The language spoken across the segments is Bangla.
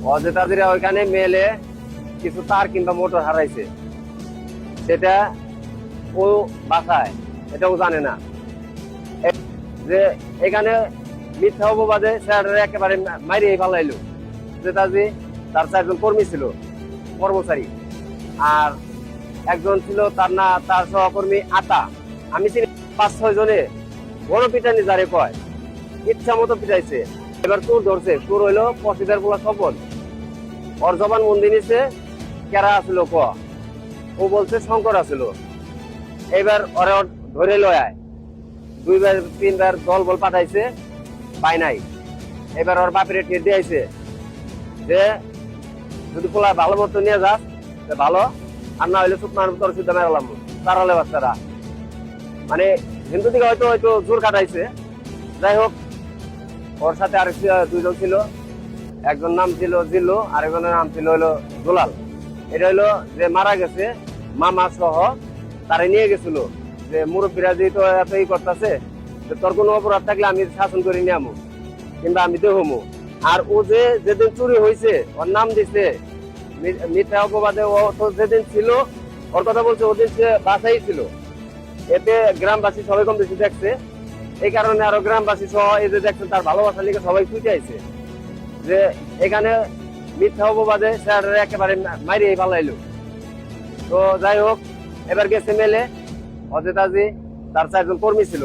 অজেতাদিরা ওইখানে মেলে কিছু তার কিংবা মোটর হারাইছে, সেটা ও বাসায় এটাও জানে না। যে এখানে মিথ্যা অপবাদে স্যার একেবারে মারিয়ে ফেলাইলো। অজেতাদি তার 4 জন কর্মী ছিল, কর্মচারী, আর একজন ছিল তার সহকর্মী আতা। আমি চিনি 5-6 জনে বড় পিটানি যারে কয়, ইচ্ছা মতো পিটাইছে। এবার চোর ধরছে, চোর হইলো পশিদার পোলা সফল। ওর জবান মন্দি নিছে কেরা আসল ক, ও বলছে শঙ্কর আসল। এবার ওরে ধরে লয় 2-3 দল বল পাঠাইছে, পাই নাই। এবার ওর বাপের ঠের দিয়েছে যে যদি পোলা ভালো মতো নিয়ে যাস ভালো, আর না হইলে চুপ মানুষ তোর সিদ্ধা মেরালাম তারালে বাচ্চারা। মানে হিন্দু দিকে হয়তো হয়তো জোর কাটাইছে। যাই হোক, ওর সাথে আর 2 জন ছিল, একজন নাম ছিল জিল্লু, আরেকজনের নাম ছিল হলো দুলাল। এটা হইলো যে মারা গেছে মামা সহ তারে নিয়ে গেছিল, যে মুরব্বীরা যেহেতু এত ই করতেছে, তোর কোনো অপরাধ থাকলে আমি শাসন করে নিয়ে আমু কিংবা আমি দেহমু। আর ও যে যেদিন চুরি হয়েছে ওর নাম দিছে মিথ্যা অপবাদে, ও তো যেদিন ছিল ওর কথা বলছে ওদিন সে বাসাই ছিল। এতে গ্রামবাসী সবাই কম বেশি দেখছে, এই কারণে আরো গ্রামবাসী সহ এই যে দেখছেন তার ভালোবাসা লিখে সবাই ছুটে আইছে যে এখানে মিথ্যা অপবাদে স্যার একেবারে মারিয়ে ফেলাইলো। তো যাই হোক, এবার গেছে মেলে অজেতাজি, তার 4 জন কর্মী ছিল,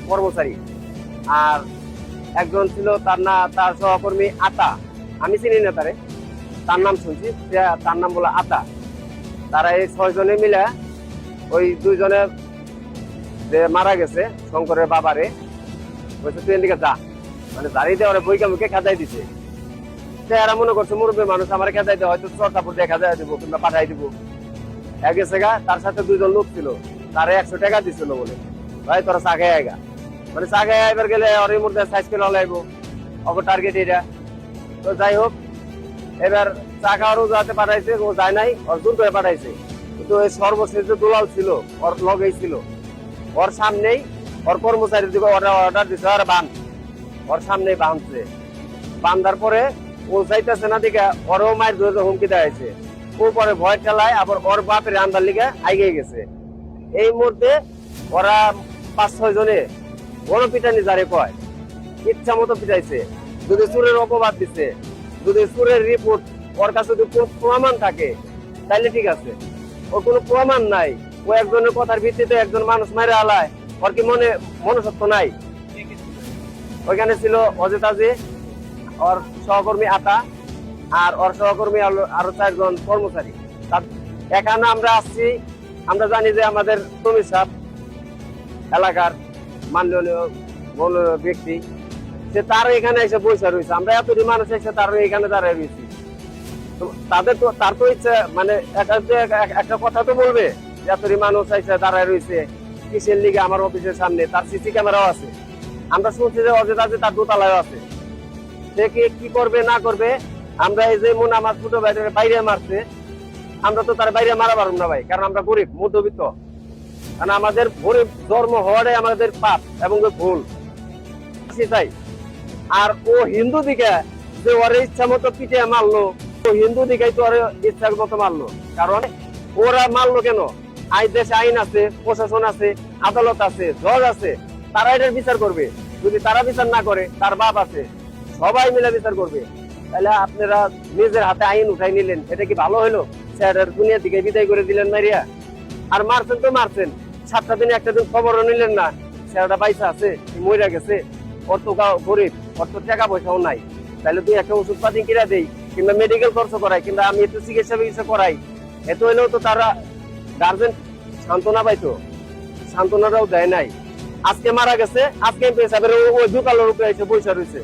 কর্মচারী, আর একজন ছিল তার সহকর্মী আতা। আমি চিনি না তারে, তার নাম শুনছি, তার নাম বলে আতা। তারা এই 6 জনে মিলে ওই 2 জনে যে মারা গেছে শঙ্করের বাবারে বলছে তুই এদিকে যা, মানে দাঁড়িয়ে দিয়ে ওরা বইকা মুখে খেদাই দিছে। এরা মনে করছে মুরব্বী মানুষ আমার খেদাই দেয়, হয়তো চর্চাপুর দেখা যায় দিব কিংবা পাঠাই দিব। গেছে গা, তার সাথে 2 জন লোক ছিল, তারে 100 টাকা দিছিল বলে ভাই তোরা চা খেয়ে আয়গা। মানে চা খেয়ে আইবার গেলে ওর এই মুহূর্তে সাইজ করে হলাইবো, অগর টার্গেট এটা। তো যাই হোক, এবার চা খাওয়ারও যাতে পাঠাইছে, ও যায় নাই, ওর জোর করে পাঠাইছে। কিন্তু ওই সর্বশেষ যে দুলাল ছিল ওর লগেই ছিল, ওর সামনেই ওর কর্মচারীর দিকে অর্ডার দিছে আর বান, ওর সামনেই বাঁধছে। বান্ধার পরে ও যাইতেছে না দিকে ওরও মায়ের ধরে হুমকি দেওয়াইছে। ও পরে ভয় ঠেলায় আবার ওর বাপের আন্দার লিগে আইগে গেছে। এই মুহূর্তে ওরা 5-6 জনে বড় পিটানি যারে কয়, ইচ্ছা মতো পিটাইছে। যদি চুরের অপবাদ দিছে, যদি চুরের রিপোর্ট ওর কাছে যদি কোনো প্রমাণ থাকে তাইলে ঠিক আছে। ওর কোনো প্রমাণ নাই, ও একজনের কথার ভিত্তিতে একজন মানুষ মারে আলায়, ওর কি মনুষ্যত্ব নাই? ওইখানে ছিল অজেতাজি, ওর সহকর্মী আতা, আর ওর সহকর্মী আরো 4 জন কর্মচারী। এখানে আমরা আসছি, আমরা জানি যে আমাদের তমির সাহেব এলাকার মাননীয় ব্যক্তি, সে তারও এখানে এসে বসে রয়েছে। আমরা এতটি মানুষ এসে তারও এখানে দাঁড়ায় রয়েছি। তার তো ইচ্ছে, মানে একটা কথা তো বলবে, এতটি মানুষ এসে দাঁড়ায় রয়েছে কিসের লিগে আমার অফিসের সামনে, তার সিসি ক্যামেরাও আছে। আমরা শুনছি যে অজেতাজি তার দোতলায় আছে। সে কি করবে না করবে, আমরা এই যে মন আমার ছোট ভাইদের বাইরে মারছে, আমরা তো তার বাইরে মারা পারব না ভাই, কারণ আমরা গরিব মধ্যবিত্ত। কারণ আমাদের গরিব জন্ম হওয়াটাই আমাদের পাপ এবং ভুল। তাই আর ও হিন্দু দিকে যে ওর ইচ্ছা মতো পিঠে মারলো, ও হিন্দু দিকেই তো ওর ইচ্ছা মতো মারলো। কারণ ওরা মারলো কেন? দেশে আইন আছে, প্রশাসন আছে, আদালত আছে, জজ আছে, তারা এটার বিচার করবে। যদি তারা বিচার না করে, তার বাপ আছে, সবাই মিলে বিচার করবে। তাহলে আপনারা নিজের হাতে আইন উঠাই নিলেন, এটা কি ভালো হলো? স্যারের দুনিয়া থেকে বিদায় করে দিলেন মারিয়া। আর মারছেন তো মারছেন, 7টা দিনে একটা দিন খবরও নিলেন না স্যারটা পয়সা আছে মরে গেছে। ওর তো গরিব, ওর তো টাকা পয়সাও নাই। তাহলে তুই একটা ওষুধ পাতি কিনা দেই কিংবা মেডিকেল খরচ করাই কিংবা আমি একটু চিকিৎসা করাই, এত হইলেও তো তারা গার্জেন সান্ত্বনা পাইতো, সান্ত্বনাটাও দেয় নাই। আজকে মারা গেছে, আজকে ওই দোকানের উপরে এসে পয়সা রয়েছে।